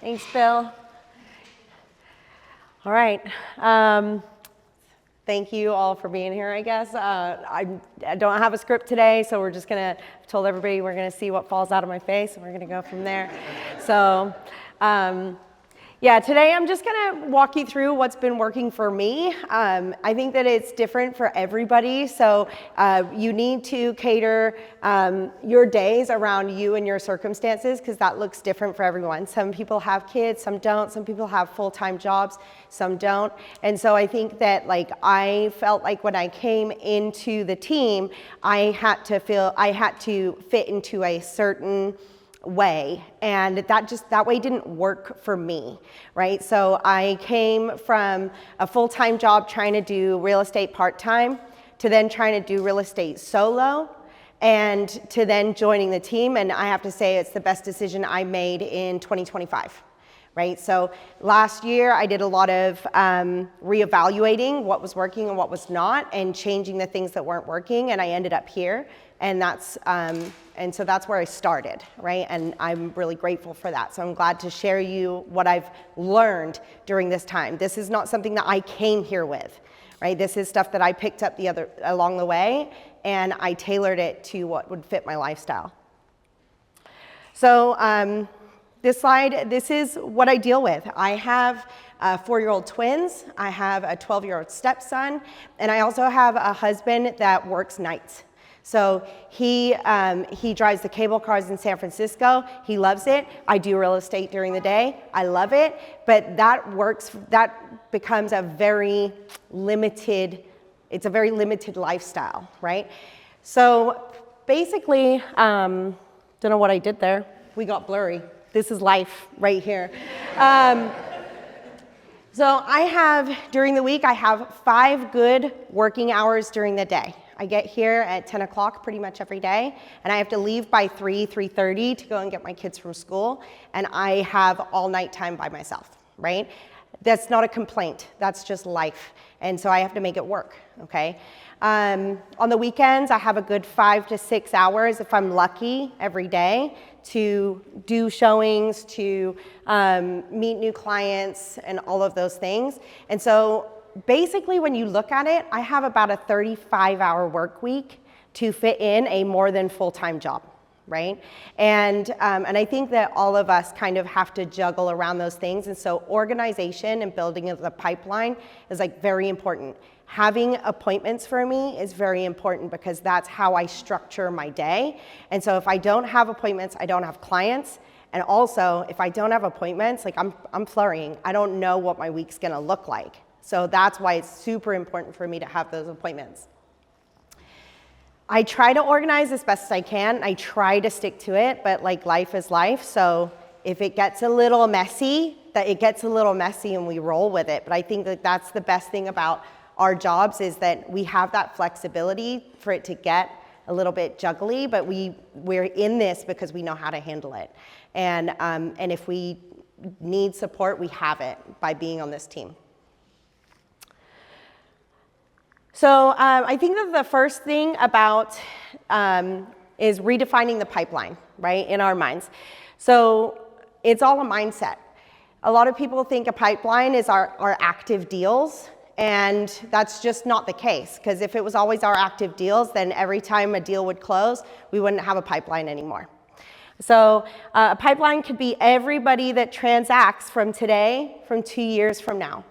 Thanks, Bill. All right. Thank you all for being here, I guess. I don't have a script today, so we're just gonna, I've told everybody we're gonna see what falls out of my face, and we're gonna go from there. So, yeah, today I'm just gonna walk you through what's been working for me. I think that it's different for everybody, so you need to cater your days around you and your circumstances, because that looks different for everyone. Some people have kids, some don't. Some people have full-time jobs, some don't. And so I think that I felt like when I came into the team, I had to fit into a certain way, and that way didn't work for me, right? So I came from a full-time job trying to do real estate part-time to then trying to do real estate solo, and to then joining the team, and I have to say it's the best decision I made in 2025. Right, so last year I did a lot of reevaluating what was working and what was not, and changing the things that weren't working, and I ended up here, and so that's where I started, right? And I'm really grateful for that. So I'm glad to share you what I've learned during this time. This is not something that I came here with, right? This is stuff that I picked up along the way, and I tailored it to what would fit my lifestyle. So. This slide, this is what I deal with. I have 4-year-old twins, I have a 12-year-old stepson, and I also have a husband that works nights. So he drives the cable cars in San Francisco. He loves it. I do real estate during the day. I love it, but that becomes a very limited, it's a very limited lifestyle, right? So basically, don't know what I did there. We got blurry. This is life right here. So during the week, I have 5 good working hours during the day. I get here at 10 o'clock pretty much every day, and I have to leave by 3:30 to go and get my kids from school, and I have all night time by myself, right? That's not a complaint, that's just life, and so I have to make it work, okay? On the weekends, I have a good 5 to 6 hours, if I'm lucky, every day to do showings, to meet new clients, and all of those things. And so basically, when you look at it, I have about a 35-hour work week to fit in a more than full-time job, right? And I think that all of us kind of have to juggle around those things. And so organization and building of the pipeline is very important. Having appointments for me is very important, because that's how I structure my day. And so if I don't have appointments, I don't have clients. And also, if I don't have appointments, I'm flurrying. I don't know what my week's gonna look like. So that's why it's super important for me to have those appointments. I try to organize as best as I can. I try to stick to it, but life is life. So if it gets a little messy, it gets a little messy and we roll with it. But I think that that's the best thing about our jobs, is that we have that flexibility for it to get a little bit juggly, but we're in this because we know how to handle it. And if we need support, we have it by being on this team. So I think that the first thing about is redefining the pipeline, right, in our minds. So it's all a mindset. A lot of people think a pipeline is our active deals, and that's just not the case, because if it was always our active deals, then every time a deal would close, we wouldn't have a pipeline anymore. So a pipeline could be everybody that transacts from today, from 2 years from now.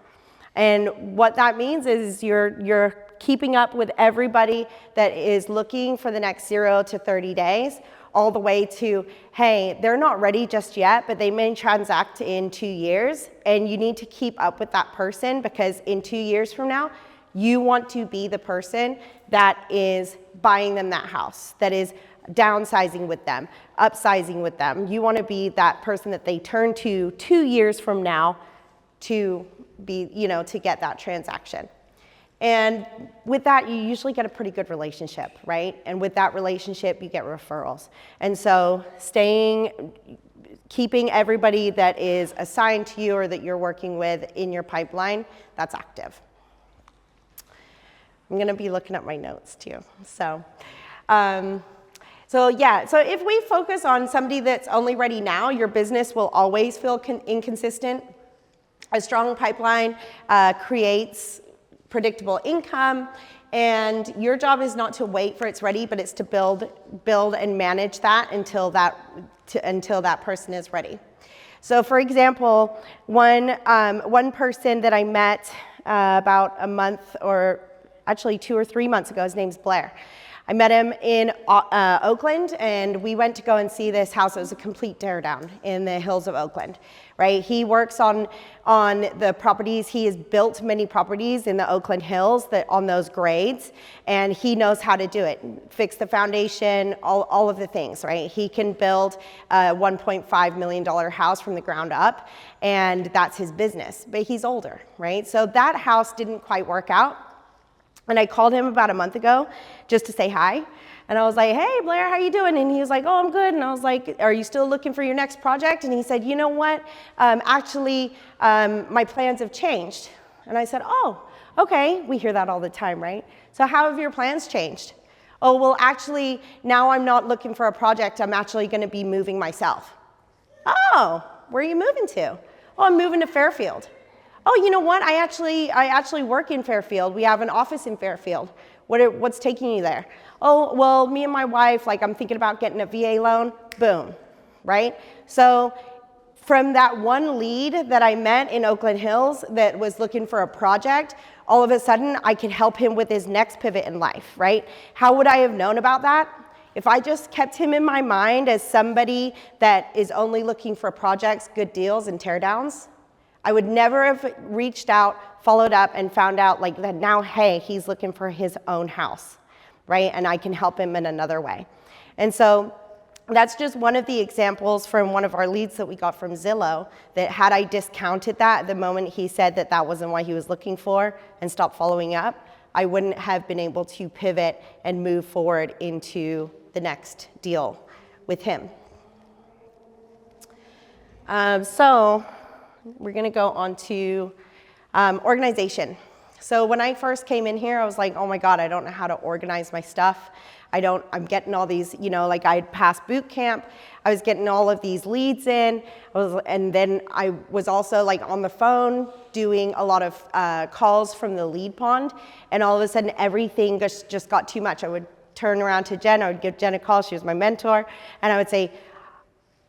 And what that means is you're keeping up with everybody that is looking for the next 0 to 30 days, all the way to, hey, they're not ready just yet, but they may transact in 2 years, and you need to keep up with that person, because in 2 years from now, you want to be the person that is buying them that house, that is downsizing with them, upsizing with them. You want to be that person that they turn to 2 years from now to be, to get that transaction. And with that, you usually get a pretty good relationship, right? And with that relationship, you get referrals. And so keeping everybody that is assigned to you or that you're working with in your pipeline, that's active. I'm gonna be looking at my notes too. So So yeah, so if we focus on somebody that's only ready now, your business will always feel inconsistent. A strong pipeline creates predictable income, and your job is not to wait for it's ready, but it's to build and manage that until that person is ready. So for example, one person that I met about a month, or actually 2 or 3 months ago, his name's Blair. I met him in Oakland, and we went to go and see this house. It was a complete teardown in the hills of Oakland, right? He works on the properties. He has built many properties in the Oakland Hills on those grades, and he knows how to do it. Fix the foundation, all of the things, right? He can build a $1.5 million house from the ground up, and that's his business, but he's older, right? So that house didn't quite work out. And I called him about a month ago just to say hi. And I was like, hey, Blair, how you doing? And he was like, oh, I'm good. And I was like, are you still looking for your next project? And he said, you know what? Actually, my plans have changed. And I said, oh, okay. We hear that all the time, right? So how have your plans changed? Oh, well, actually, now I'm not looking for a project. I'm actually going to be moving myself. Oh, where are you moving to? Oh, I'm moving to Fairfield. Oh, you know what? I actually work in Fairfield. We have an office in Fairfield. What's taking you there? Oh, well, me and my wife, I'm thinking about getting a VA loan. Boom, right? So from that one lead that I met in Oakland Hills that was looking for a project, all of a sudden I could help him with his next pivot in life, right? How would I have known about that? If I just kept him in my mind as somebody that is only looking for projects, good deals, and teardowns, I would never have reached out, followed up, and found out that now, hey, he's looking for his own house, right? And I can help him in another way. And so that's just one of the examples from one of our leads that we got from Zillow, that had I discounted that the moment he said that that wasn't what he was looking for and stopped following up, I wouldn't have been able to pivot and move forward into the next deal with him. So we're going to go on to organization. So when I first came in here, I was like, oh my God, I don't know how to organize my stuff. I'm getting all these, I'd passed boot camp. I was getting all of these leads in. And then I was also on the phone doing a lot of calls from the lead pond. And all of a sudden, everything just got too much. I would turn around to Jen. I would give Jen a call. She was my mentor. And I would say,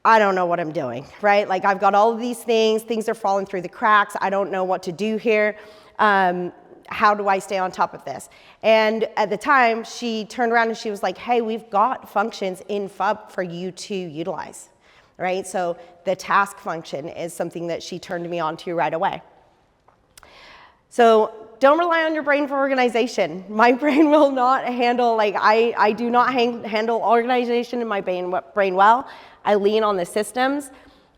I don't know what I'm doing, right? I've got all of these things are falling through the cracks. I don't know what to do here. How do I stay on top of this? And at the time, she turned around and she was like, hey, we've got functions in FUB for you to utilize, right? So the task function is something that she turned me on to right away. So don't rely on your brain for organization. My brain will not handle, I do not handle organization in my brain well. I lean on the systems.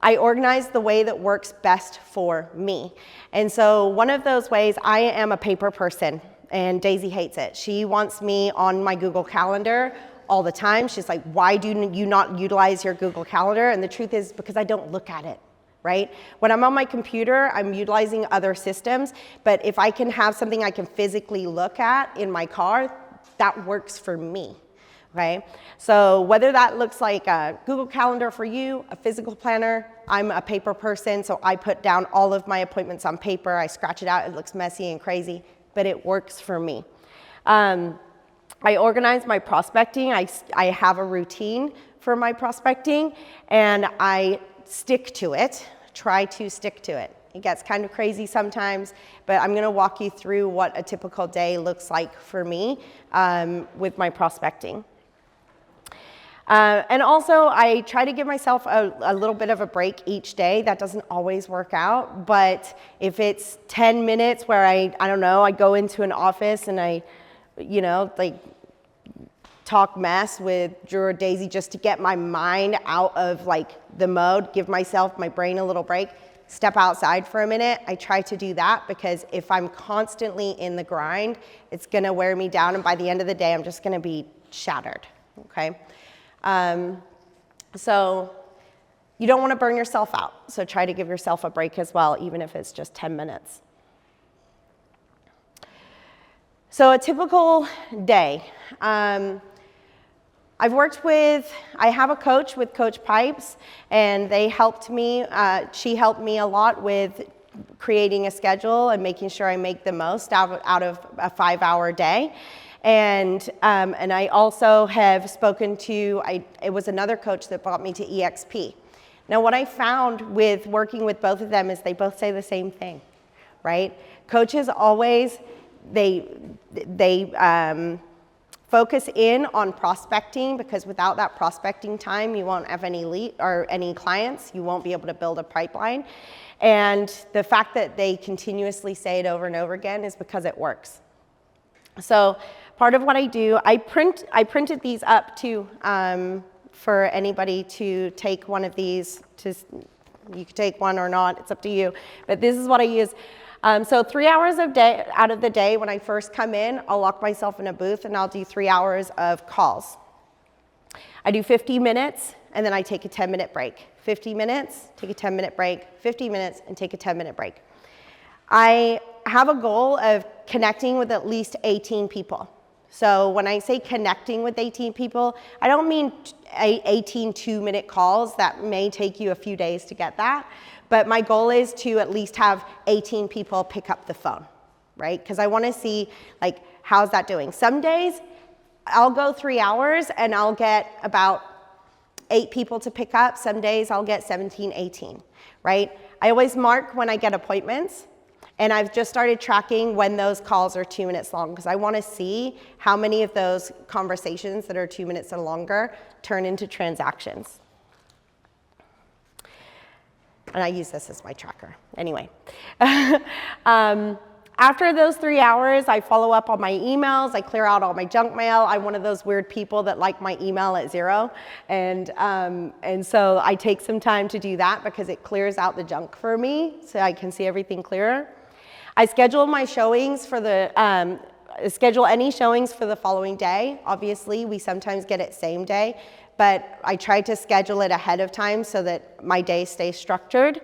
I organize the way that works best for me. And so one of those ways, I am a paper person, and Daisy hates it. She wants me on my Google Calendar all the time. She's like, why do you not utilize your Google Calendar? And the truth is because I don't look at it, right? When I'm on my computer, I'm utilizing other systems, but if I can have something I can physically look at in my car, that works for me. Okay, so whether that looks like a Google Calendar for you, a physical planner, I'm a paper person, so I put down all of my appointments on paper. I scratch it out. It looks messy and crazy, but it works for me. I organize my prospecting. I have a routine for my prospecting, and I stick to it, try to stick to it. It gets kind of crazy sometimes, but I'm going to walk you through what a typical day looks like for me with my prospecting. And also, I try to give myself a little bit of a break each day. That doesn't always work out, but if it's 10 minutes where I don't know, I go into an office and I, talk mess with Drew or Daisy just to get my mind out of the mode, give my brain a little break, step outside for a minute. I try to do that because if I'm constantly in the grind, it's gonna wear me down, and by the end of the day, I'm just gonna be shattered, okay? So you don't want to burn yourself out. So try to give yourself a break as well, even if it's just 10 minutes. So a typical day. I have a coach with Coach Pipes, and she helped me a lot with creating a schedule and making sure I make the most out of a 5-hour day. And I also have spoken to, it was another coach that brought me to EXP. Now what I found with working with both of them is they both say the same thing, right? Coaches always, they focus in on prospecting, because without that prospecting time, you won't have any lead or any clients. You won't be able to build a pipeline. And the fact that they continuously say it over and over again is because it works. So part of what I do, I printed these up too, for anybody to take one of these. You can take one or not, it's up to you. But this is what I use. So 3 hours out of the day, when I first come in, I'll lock myself in a booth and I'll do 3 hours of calls. I do 50 minutes and then I take a 10-minute break. 50 minutes, take a 10-minute break, 50 minutes, and take a 10-minute break. I have a goal of connecting with at least 18 people. So when I say connecting with 18 people, I don't mean 18 2-minute calls. That may take you a few days to get that. But my goal is to at least have 18 people pick up the phone, right? Because I want to see, like, how's that doing? Some days I'll go 3 hours and I'll get about 8 people to pick up. Some days I'll get 17, 18, right? I always mark when I get appointments. And I've just started tracking when those calls are 2 minutes long, because I want to see how many of those conversations that are 2 minutes or longer turn into transactions. And I use this as my tracker. Anyway, after those 3 hours, I follow up on my emails. I clear out all my junk mail. I'm one of those weird people that like my email at 0. And so I take some time to do that because it clears out the junk for me so I can see everything clearer. I schedule my showings for schedule any showings for the following day. Obviously, we sometimes get it same day, but I try to schedule it ahead of time so that my day stays structured.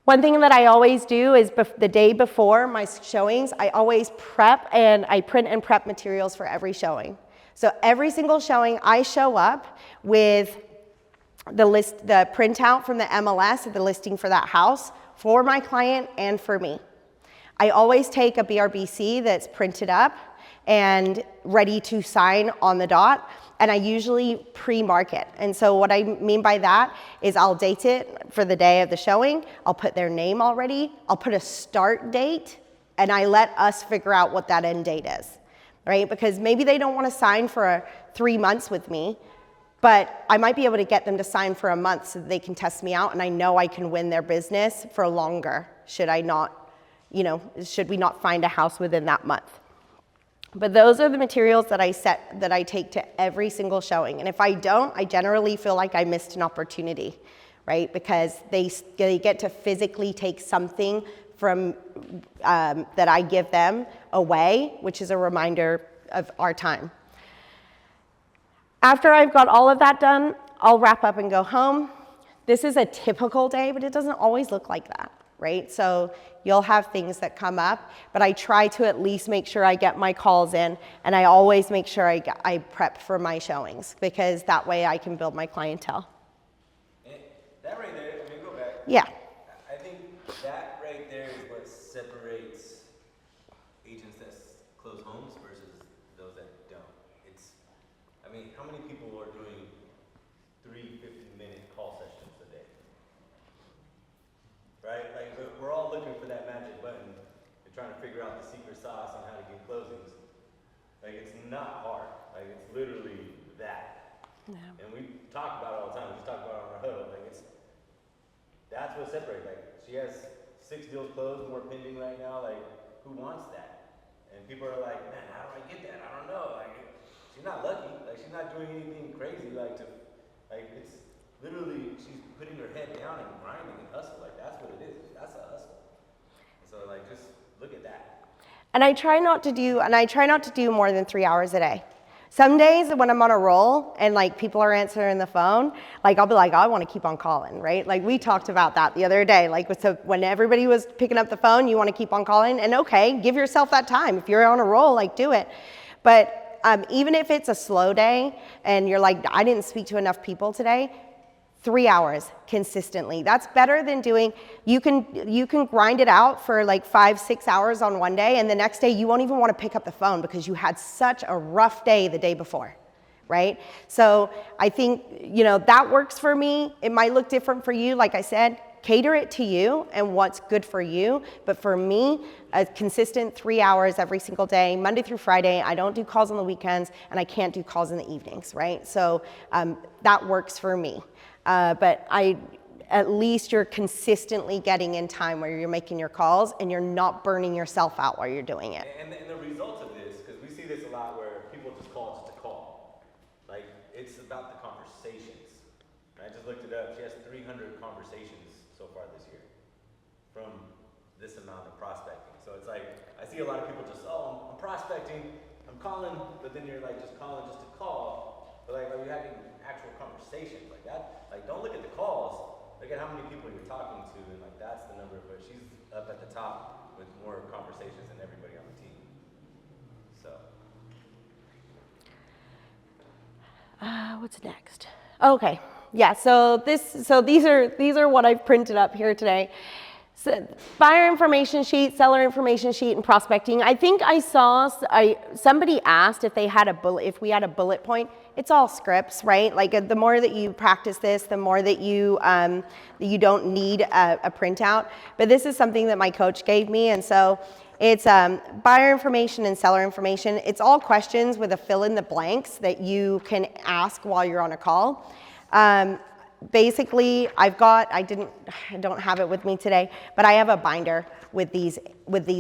One thing that I always do is the day before my showings, I always prep, and I print and prep materials for every showing. So every single showing, I show up with the printout from the MLS, the listing for that house, for my client and for me. I always take a BRBC that's printed up and ready to sign on the dot, and I usually pre-mark it. And so what I mean by that is I'll date it for the day of the showing, I'll put their name already, I'll put a start date, and I let us figure out what that end date is, right? Because maybe they don't want to sign for 3 months with me, but I might be able to get them to sign for a month so that they can test me out, and I know I can win their business for longer should we not find a house within that month. But those are the materials that I take to every single showing. And if I don't, I generally feel like I missed an opportunity, right? Because they get to physically take something from that I give them away, which is a reminder of our time. After I've got all of that done, I'll wrap up and go home. This is a typical day, but it doesn't always look like that, right? So you'll have things that come up, but I try to at least make sure I get my calls in, and I always make sure I prep for my showings, because that way I can build my clientele. And that right there, let me go back. Yeah. I think that right there is what separates agents that close homes versus those that don't. How many people are doing 3 50-minute call sessions a day? Right? Like, we're all looking for that magic button and trying to figure out the secret sauce on how to get closings. Like, it's not hard. Like, it's literally that. Yeah. And we talk about it all the time. We just talk about it on our huddle. Like, that's what separates. Like, she has 6 deals closed, more pending right now. Like, who wants that? And people are like, man, how do I get that? I don't know. Like, she's not lucky. Like, she's not doing anything crazy. It's literally, she's putting her head down and grinding and hustle. Like, that's what it is. That's a hustle. And so, like, just look at that. And I try not to do more than 3 hours a day. Some days when I'm on a roll and like people are answering the phone, like I'll be like, oh, I want to keep on calling, right? Like we talked about that the other day. Like so when everybody was picking up the phone, you want to keep on calling, and okay, give yourself that time. If you're on a roll, like do it. But But even if it's a slow day and you're like, I didn't speak to enough people today, 3 hours consistently. That's better than doing, you can grind it out for like 5-6 hours on one day, and the next day you won't even want to pick up the phone because you had such a rough day the day before, right? So I think, that works for me. It might look different for you. Like I said, cater it to you and what's good for you. But for me, a consistent 3 hours every single day, Monday through Friday. I don't do calls on the weekends, and I can't do calls in the evenings, right? So that works for me. But at least you're consistently getting in time where you're making your calls and you're not burning yourself out while you're doing it. And the results of this, because we see this a lot where people just call just to call. Like, it's about the conversations. And I just looked it up. She has 300 conversations so far this year from this amount of prospecting. So it's like, I see a lot of people just, I'm prospecting, I'm calling, but then you're like just calling just to call. But like, are you having actual conversations like that? Like, don't look at the calls. Look at how many people you're talking to, and like that's the number. But she's up at the top with more conversations than everybody on the team. So. What's next? Okay, yeah. So these are what I've printed up here today. So buyer information sheet, seller information sheet, and prospecting. I think I saw somebody asked if we had a bullet point. It's all scripts, right? Like the more that you practice this, the more that you don't need a printout. But this is something that my coach gave me, and so it's buyer information and seller information. It's all questions with a fill in the blanks that you can ask while you're on a call. Basically, I don't have it with me today, but I have a binder with these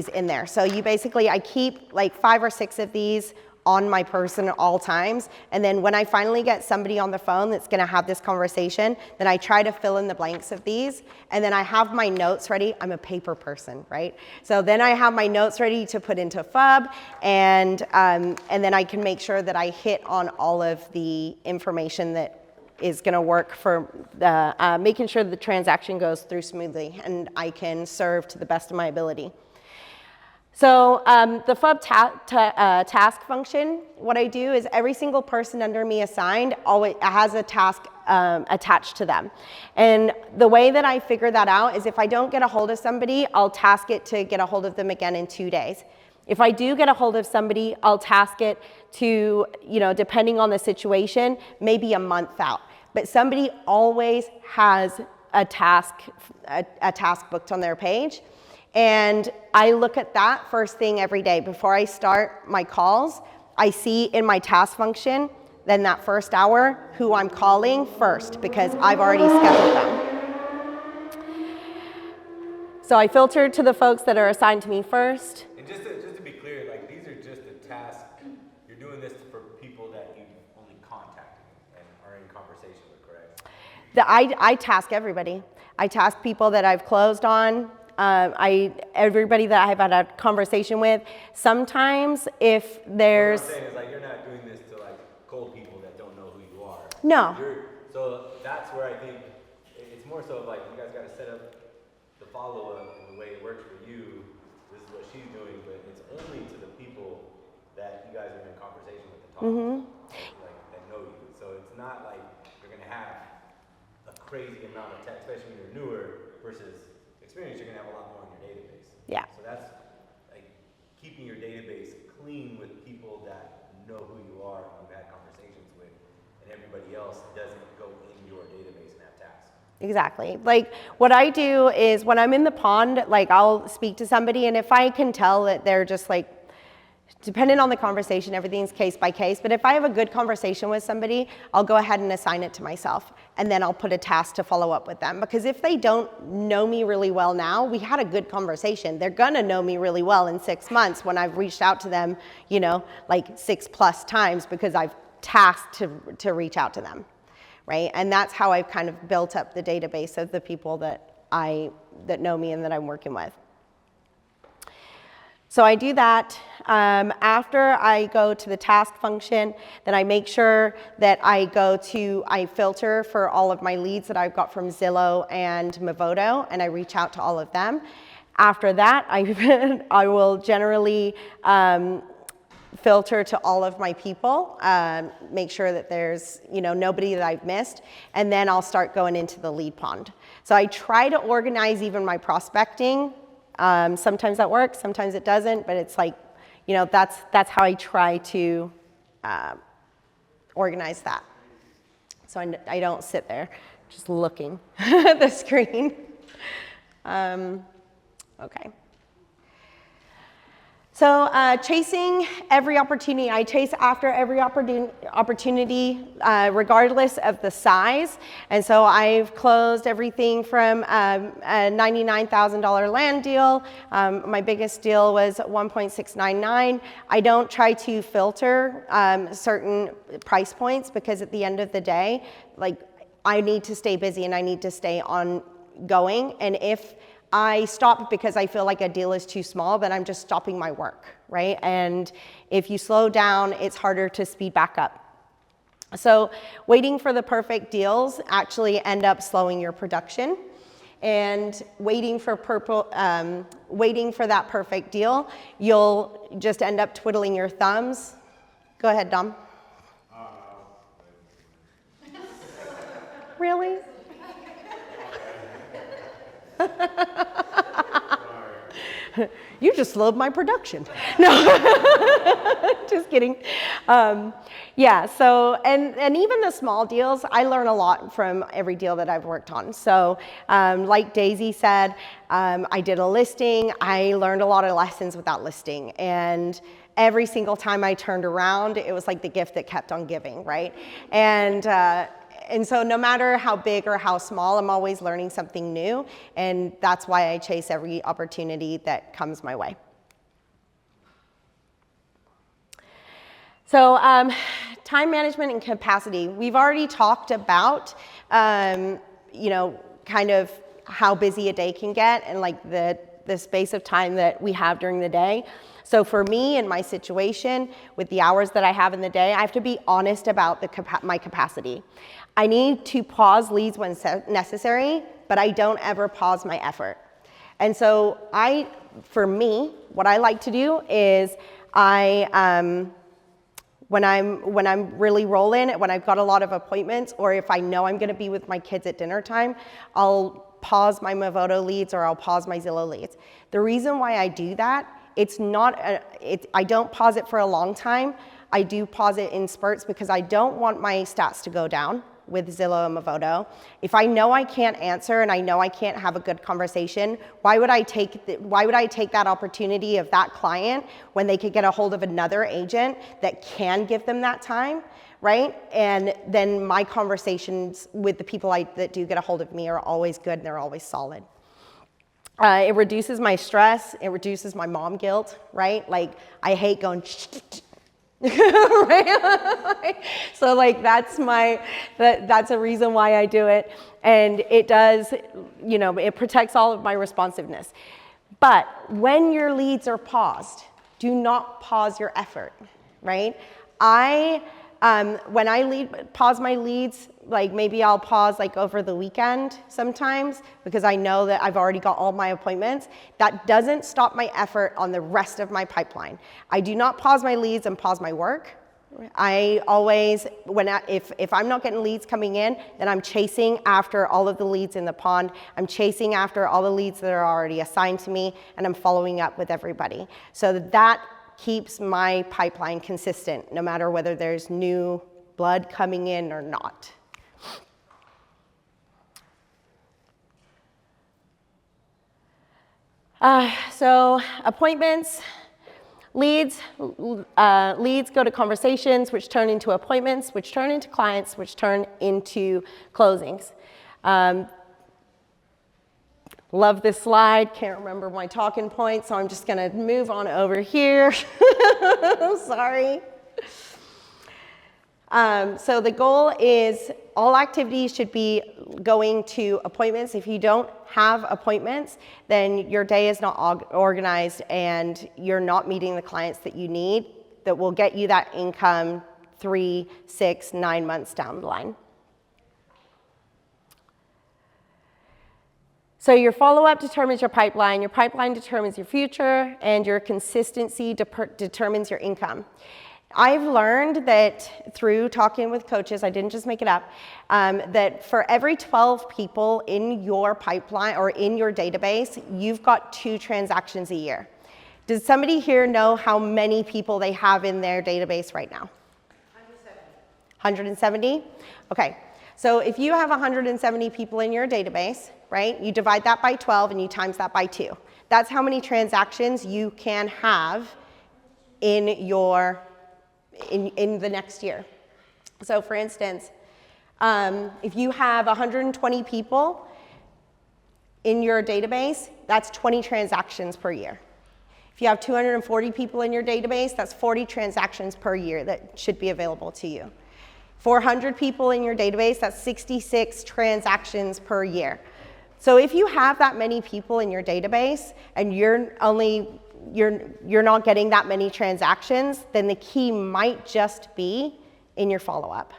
in there. So I keep like 5 or 6 of these on my person at all times. And then when I finally get somebody on the phone that's gonna have this conversation, then I try to fill in the blanks of these. And then I have my notes ready. I'm a paper person, right? So then I have my notes ready to put into FUB, and then I can make sure that I hit on all of the information that is gonna work for making sure the transaction goes through smoothly and I can serve to the best of my ability. So the FUB task function, what I do is every single person under me assigned always has a task attached to them. And the way that I figure that out is if I don't get a hold of somebody, I'll task it to get a hold of them again in 2 days. If I do get a hold of somebody, I'll task it to, depending on the situation, maybe a month out. But somebody always has a task booked on their page. And I look at that first thing every day. Before I start my calls, I see in my task function, then that first hour, who I'm calling first because I've already scheduled them. So I filter to the folks that are assigned to me first. And just to be clear, like these are just the tasks. You're doing this for people that you only contacted and are in conversation with, correct? I task everybody. I task people that I've closed on. Everybody that I've had a conversation with. Sometimes if there's... What I'm saying is like you're not doing this to like cold people that don't know who you are. No. So that's where I think it's more so like you guys got to set up the follow-up and the way it works for you. This is what she's doing, but it's only to the people that you guys are in conversation with and talking like that know you. So it's not like you're gonna have a crazy amount of text, especially when you're newer versus experience, you're gonna have a lot more in your database. Yeah. So that's like keeping your database clean with people that know who you are and you've had conversations with, and everybody else doesn't go in your database and have tasks. Exactly. Like what I do is when I'm in the pond, like I'll speak to somebody, and if I can tell that they're just like, depending on the conversation, everything's case by case, but if I have a good conversation with somebody, I'll go ahead and assign it to myself, and then I'll put a task to follow up with them. Because if they don't know me really well now, we had a good conversation. They're gonna know me really well in 6 months when I've reached out to them, like 6+ times because I've tasked to reach out to them, right? And that's how I've kind of built up the database of the people that know me and that I'm working with. So I do that. After I go to the task function, then I make sure that I filter for all of my leads that I've got from Zillow and Movoto, and I reach out to all of them. After that, I will generally filter to all of my people, make sure that there's nobody that I've missed, and then I'll start going into the lead pond. So I try to organize even my prospecting. Sometimes that works, sometimes it doesn't, but it's like, that's how I try to organize that. So I don't sit there just looking at the screen. Okay. So chasing every opportunity, I chase after every opportunity regardless of the size. And so I've closed everything from a $99,000 land deal. My biggest deal was 1.699. I don't try to filter certain price points because at the end of the day, like I need to stay busy and I need to stay ongoing. And if I stop because I feel like a deal is too small, then I'm just stopping my work, right? And if you slow down, it's harder to speed back up. So waiting for the perfect deals actually end up slowing your production. And waiting for that perfect deal, you'll just end up twiddling your thumbs. Go ahead, Dom. Really? You just slowed my production. No, just kidding. Yeah, so, and even the small deals, I learn a lot from every deal that I've worked on. So like Daisy said, I did a listing. I learned a lot of lessons with that listing. And every single time I turned around, it was like the gift that kept on giving, right? And so no matter how big or how small, I'm always learning something new. And that's why I chase every opportunity that comes my way. So time management and capacity. We've already talked about, kind of how busy a day can get and like the space of time that we have during the day. So for me in my situation with the hours that I have in the day, I have to be honest about my capacity. I need to pause leads when necessary, but I don't ever pause my effort. And so for me, what I like to do is when I'm really rolling, when I've got a lot of appointments, or if I know I'm gonna be with my kids at dinner time, I'll pause my Movoto leads or I'll pause my Zillow leads. The reason why I do that, I don't pause it for a long time. I do pause it in spurts because I don't want my stats to go down with Zillow and Movoto. If I know I can't answer and I know I can't have a good conversation, why would I take that opportunity of that client when they could get a hold of another agent that can give them that time, right? And then my conversations with the people that do get a hold of me are always good and they're always solid. It reduces my stress. It reduces my mom guilt, right? Like I hate going right? So like that's a reason why I do it. And it does, it protects all of my responsiveness. But when your leads are paused, do not pause your effort, right? When I pause my leads, like maybe I'll pause like over the weekend sometimes because I know that I've already got all my appointments. That doesn't stop my effort on the rest of my pipeline. I do not pause my leads and pause my work. I always, if I'm not getting leads coming in, then I'm chasing after all of the leads in the pond. I'm chasing after all the leads that are already assigned to me, and I'm following up with everybody. So that keeps my pipeline consistent, no matter whether there's new blood coming in or not. So appointments, leads go to conversations, which turn into appointments, which turn into clients, which turn into closings. Love this slide, can't remember my talking points, so I'm just gonna move on over here. Sorry. So the goal is all activities should be going to appointments. If you don't have appointments, then your day is not organized and you're not meeting the clients that you need that will get you that income 3, 6, 9 months down the line. So your follow-up determines your pipeline determines your future, and your consistency determines your income. I've learned that through talking with coaches, I didn't just make it up, that for every 12 people in your pipeline or in your database, you've got 2 transactions a year. Does somebody here know how many people they have in their database right now? 170? Okay, so if you have 170 people in your database, right, you divide that by 12 and you times that by 2. That's how many transactions you can have in your in the next year. So for instance, if you have 120 people in your database, that's 20 transactions per year. If you have 240 people in your database, that's 40 transactions per year that should be available to you. 400 people in your database, that's 66 transactions per year. So if you have that many people in your database and you're not getting that many transactions, then the key might just be in your follow-up,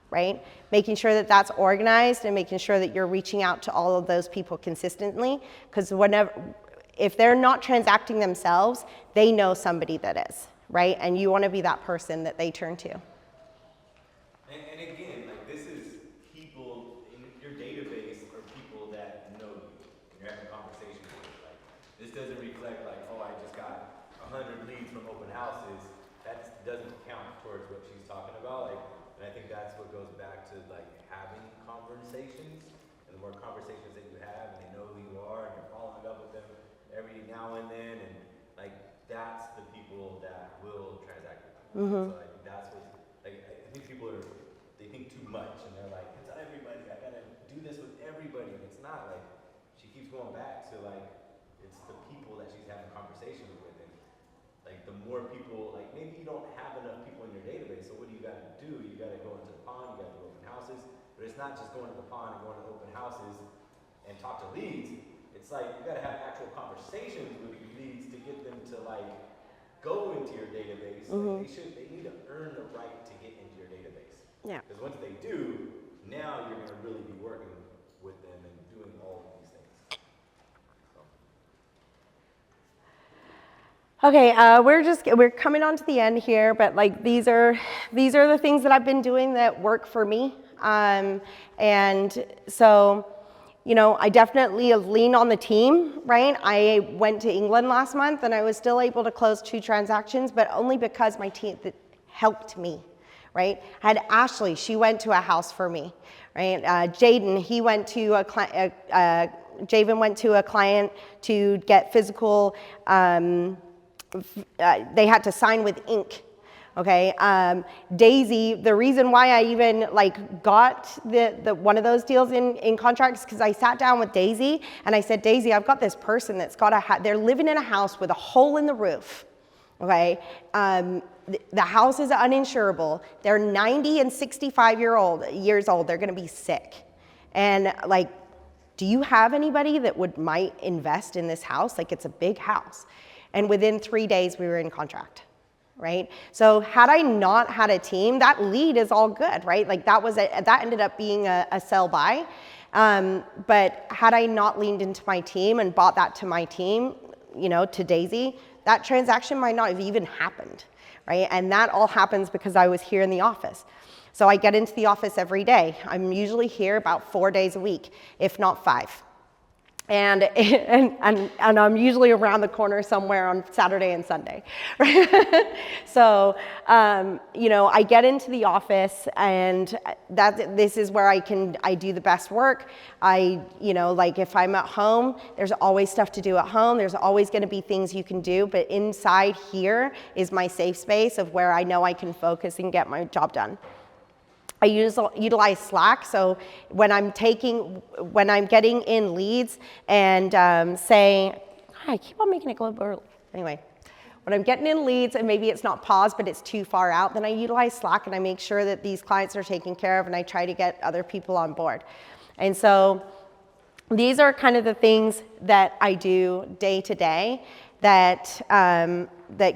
right? Making sure that that's organized and making sure that you're reaching out to all of those people consistently, because if they're not transacting themselves, they know somebody that is, right? And you want to be that person that they turn to. And again, like, this is people in your database are people that know you. You're having conversations with. Like, this doesn't reflect like, oh, I just got 100 leads from open houses. That doesn't count towards what she's talking about. Like, and I think that's what goes back to like having conversations. And the more conversations that you have, and they know who you are, and you're following up with them every now and then, and like, that's the people that will transact with you. Mm-hmm. So like, that's what, like, I think people they think too much, and they're like, it's not everybody, I gotta do this with everybody, and it's not. Like, she keeps going back to like, it's the people that she's having conversations with, and like, the more people, like, maybe you don't have enough people in your database, so what do? You gotta go into the pond, you gotta do open houses, but it's not just going to the pond and going to open houses and talk to leads. It's like, you gotta have actual conversations with your leads to get them to like go into your database. Mm-hmm. Like, they need to earn the right to get into your database. Yeah. Because once they do, now you're gonna really be working with them and doing all of these things. So. Okay, we're coming on to the end here, but like these are the things that I've been doing that work for me, and so, you know, I definitely lean on the team, right? I went to England last month and I was still able to close 2 transactions, but only because my team helped me, right? I had Ashley, she went to a house for me, right? Jaden, he went to Javen went to a client to get physical. They had to sign with ink. Okay, Daisy, the reason why I even like got the one of those deals in contracts, because I sat down with Daisy and I said, Daisy, I've got this person that's got they're living in a house with a hole in the roof. Okay, the house is uninsurable. They're 90 and 65 years old. They're going to be sick, and like, do you have anybody that might invest in this house? Like, it's a big house, and within 3 days we were in contract. Right? So had I not had a team, that lead is all good, right? Like, that ended up being a sell buy. But had I not leaned into my team and bought that to my team, you know, to Daisy, that transaction might not have even happened, right? And that all happens because I was here in the office. So I get into the office every day. I'm usually here about 4 days a week, if not 5. And I'm usually around the corner somewhere on Saturday and Sunday. So, you know, I get into the office, and this is where I do the best work. You know, like, if I'm at home, there's always stuff to do at home. There's always going to be things you can do, but inside here is my safe space of where I know I can focus and get my job done. I utilize Slack, so when I'm getting in leads and saying, I keep on making it go early. Anyway, when I'm getting in leads and maybe it's not paused, but it's too far out, then I utilize Slack and I make sure that these clients are taken care of, and I try to get other people on board. And so these are kind of the things that I do day to day that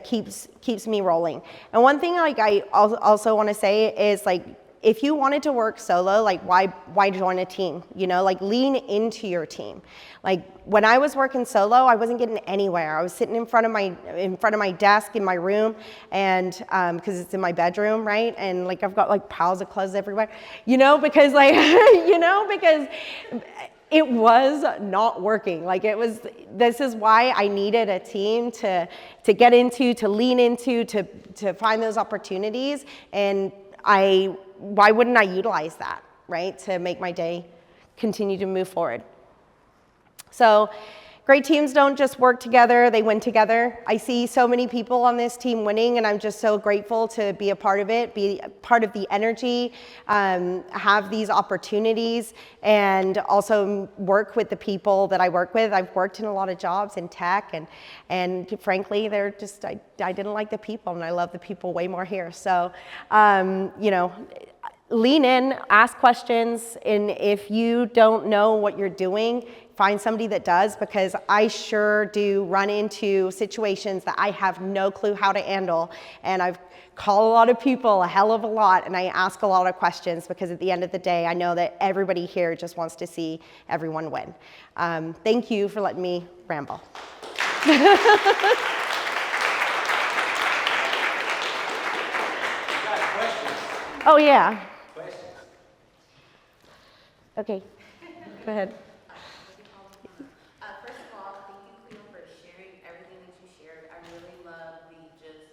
keeps me rolling. And one thing, like, I also want to say is, like, if you wanted to work solo, like why join a team? You know, like lean into your team. Like when I was working solo, I wasn't getting anywhere. I was sitting in front of my desk in my room, and because it's in my bedroom, right? And like I've got like piles of clothes everywhere, you know, because like because it was not working. Like this is why I needed a team to get into, to lean into, to find those opportunities. And why wouldn't I utilize that, right? To make my day continue to move forward. So great teams don't just work together, they win together. I see so many people on this team winning, and I'm just so grateful to be a part of it, be a part of the energy, have these opportunities, and also work with the people that I work with. I've worked in a lot of jobs in tech, and frankly, they're just, I didn't like the people, and I love the people way more here. So, you know, lean in, ask questions, and if you don't know what you're doing, find somebody that does, because I sure do run into situations that I have no clue how to handle, and I've called a lot of people a hell of a lot, and I ask a lot of questions, because at the end of the day, I know that everybody here just wants to see everyone win. Thank you for letting me ramble. Oh yeah. Questions? Okay, go ahead. First of all, thank you, Cleo, for sharing everything that you shared. I really love the just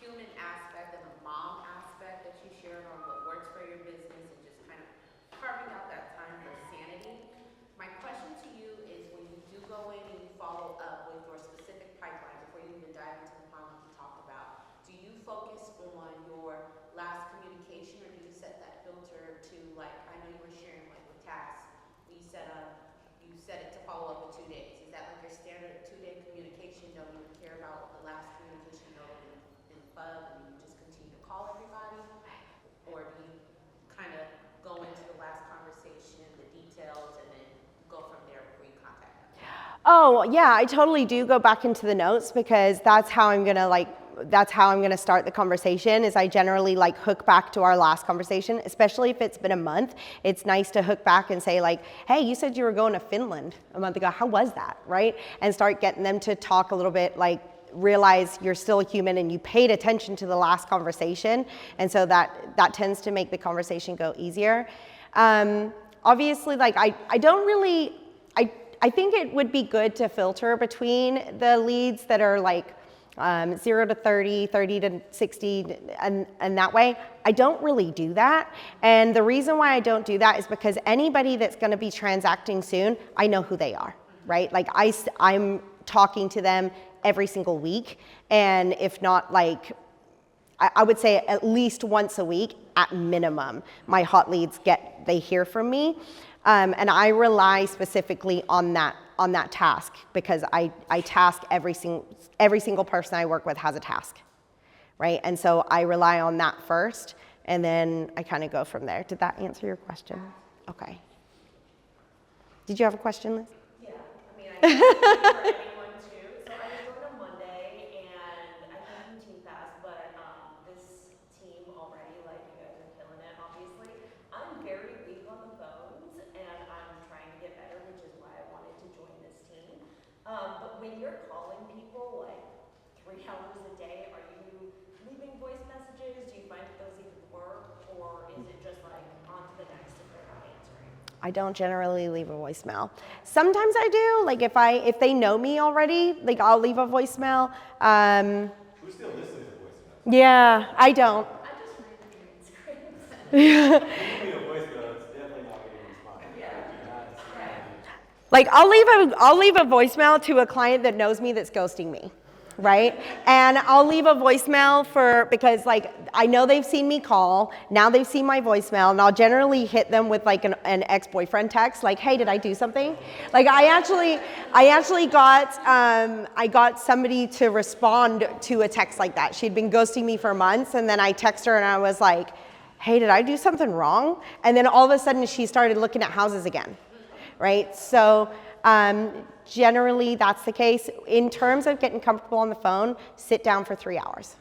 human aspect and the mom aspect that you shared on what works for your business and just kind of carving out that time for sanity. My question to you is, when you do go in and you follow up with your specific pipeline before you even dive into the funnel you talked about, do you focus on your last communication, or do you set that filter to, like, I know you were sharing like with tasks, you set it to follow up in 2 days. Is that like your standard 2-day communication? Don't even care about the last communication note in FUB, and you just continue to call everybody? Or do you kind of go into the last conversation, the details, and then go from there before you contact them? Oh yeah, I totally do go back into the notes, because that's how I'm gonna start the conversation. Is I generally like hook back to our last conversation, especially if it's been a month. It's nice to hook back and say like, hey, you said you were going to Finland a month ago. How was that, right? And start getting them to talk a little bit, like realize you're still a human and you paid attention to the last conversation. And so that tends to make the conversation go easier. Obviously, like I don't really, I think it would be good to filter between the leads that are like 0 to 30, 30 to 60, and that way. I don't really do that. And the reason why I don't do that is because anybody that's going to be transacting soon, I know who they are, right? Like I'm talking to them every single week. And if not, like, I would say at least once a week at minimum, my hot leads they hear from me. And I rely specifically on that task, because I task every single person I work with has a task, right? And so I rely on that first, and then I kind of go from there. Did that answer your question? Okay. Did you have a question, Liz? Yeah, I mean, I guess for anyone too. So I just joined on Monday, and I came from Team Fast, but this team already, like, you guys are killing it, obviously. I'm very weak on the phones, and I'm trying to get better, which is why I wanted to join this team. But when you're calling people like 3 hours a day, are you leaving voice messages? Do you find that those even work, or is it just like on to the next if they're not answering? I don't generally leave a voicemail. Sometimes I do, like if they know me already, like I'll leave a voicemail. Who still listens to voicemails? Yeah, I don't. I just read the green screens. If you leave a voicemail, it's definitely not getting responded. Like I'll leave a voicemail to a client that knows me that's ghosting me, right? And I'll leave a voicemail because like I know they've seen me call, now they've seen my voicemail, and I'll generally hit them with like an ex-boyfriend text, like, hey, did I do something? Like I actually got somebody to respond to a text like that. She'd been ghosting me for months, and then I text her and I was like, hey, did I do something wrong? And then all of a sudden she started looking at houses again. Right? So generally that's the case. In terms of getting comfortable on the phone, sit down for 3 hours.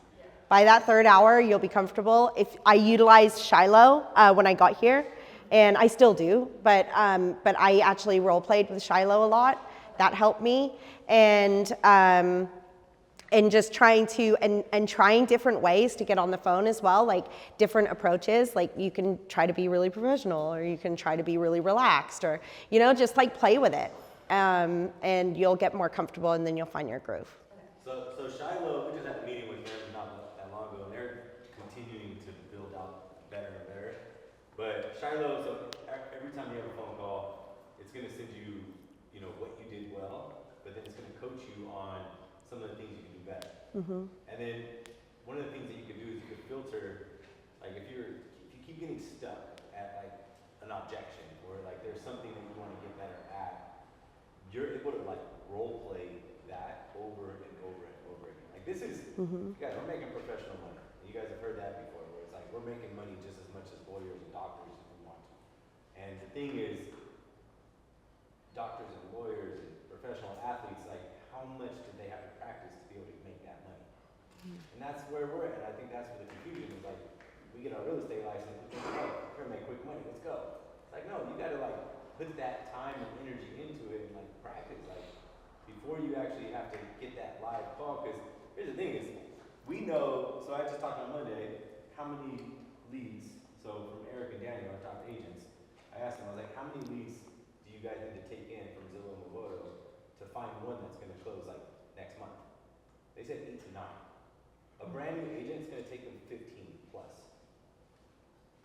By that third hour, you'll be comfortable. If I utilized Shiloh when I got here, and I still do, but I actually role played with Shiloh a lot. That helped me, and just trying to and trying different ways to get on the phone as well, like different approaches. Like you can try to be really professional, or you can try to be really relaxed, or just like play with it, and you'll get more comfortable, and then you'll find your groove. So Shiloh, we just had a meeting with them not that long ago, and they're continuing to build out better and better. But Shiloh, so every time you have a phone call, it's going to send you, what you did well, but then it's going to coach you on some of the things you can do better. And then one of the things that you can do is you can filter, like if you keep getting stuck at like an objection, or like there's something that you want to get better at, you're able to like role play that over and over and over again. Like this is, guys, we're making professional money. You guys have heard that before, where it's like we're making money just as much as lawyers and doctors if we want to. And the thing is, doctors and lawyers and professional athletes, like how much do they have to practice to be able to make that money? And that's where we're at. And I think that's where the confusion is. Like we get our real estate license, we think, oh, we're gonna make quick money, let's go. It's like, no, you gotta like put that time and energy into it and like practice, like before you actually have to get that live call. Because here's the thing is, we know, so I just talked on Monday, how many leads, so from Eric and Daniel, our top agents, I asked them, I was like, how many leads do you guys need to take in from Zillow and Movoto to find one that's gonna close like next month? They said 8 to 9. A brand new agent is gonna take them 15 plus.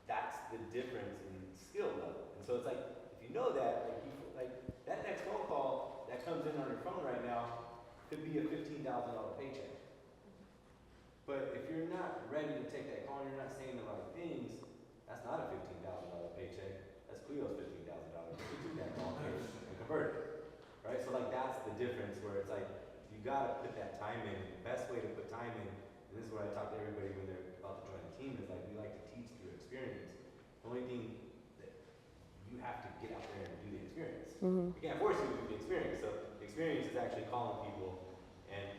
That's the difference in skill level. And so it's like, if you know that, like that next phone call that comes in on your phone right now could be a $15,000 paycheck. But if you're not ready to take that call and you're not saying the right things, that's not a $15,000 paycheck. That's Cleo's $15,000. She took that call and converted it. Right? So like that's the difference, where it's like you gotta put that time in. The best way to put time in, and this is what I talk to everybody when they're about to join the team, is like we like to teach through experience. The only thing that you have to get out there and do the experience. We can't force you to do the experience. So the experience is actually calling people, and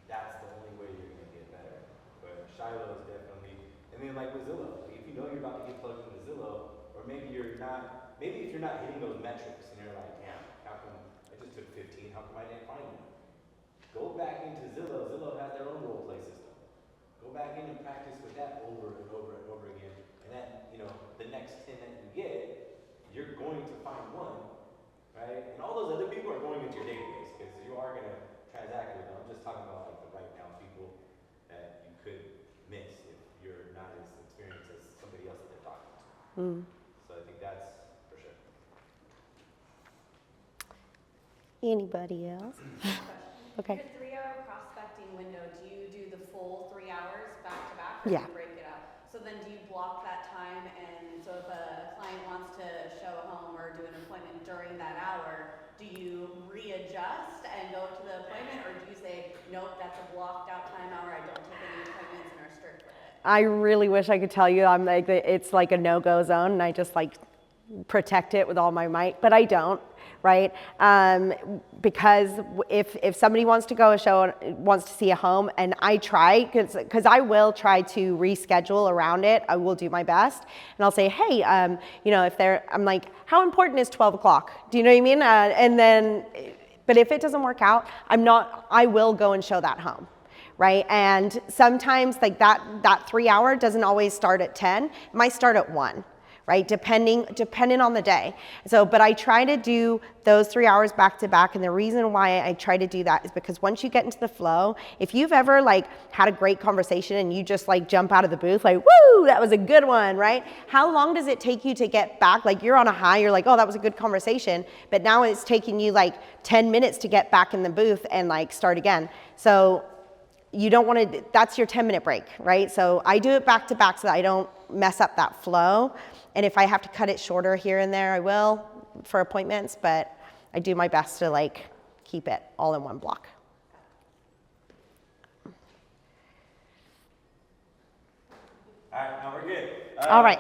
that's the only way you're gonna get better. But Shiloh is definitely, and then like with Zillow, like if you know you're about to get plugged into Zillow, or maybe you're not, maybe if you're not hitting those metrics and you're like, damn, how come I just took 15, how come I didn't find one? Go back into Zillow. Zillow has their own role play system. Go back in and practice with that over and over and over again. And then, the next 10 that you get, you're going to find one, right? And all those other people are going into your database, because you are going to transact with them. I'm just talking about like the right now people that you could miss if you're not as experienced as somebody else that they're talking to. So I think that's for sure. Anybody else? Okay. Your 3-hour prospecting window, do you do the full 3 hours back to back, or Yeah. do you break it up? So then do you block that time, and so if a client wants to show a home or do an appointment during that hour, do you readjust and go to the appointment, or do you say, nope, that's a blocked out time hour, I don't take any appointments and are strict with it? I really wish I could tell you I'm like it's like a no-go zone, and I just like protect it with all my might, but I don't, right? Because if somebody wants to go a show, wants to see a home, and I try, because I will try to reschedule around it, I will do my best, and I'll say, hey, if I'm like, how important is 12 o'clock? Do you know what I mean? And then, but if it doesn't work out, I will go and show that home. Right? And sometimes like that 3 hour doesn't always start at 10, it might start at 1. Right? Depending on the day. So, but I try to do those 3 hours back to back. And the reason why I try to do that is because once you get into the flow, if you've ever like had a great conversation and you just like jump out of the booth, like, woo, that was a good one, right? How long does it take you to get back? Like you're on a high, you're like, oh, that was a good conversation. But now it's taking you like 10 minutes to get back in the booth and like start again. So you don't want to, that's your 10-minute break, right? So I do it back to back so that I don't mess up that flow. And if I have to cut it shorter here and there, I will for appointments, but I do my best to like keep it all in one block. All right, now we're good. All right.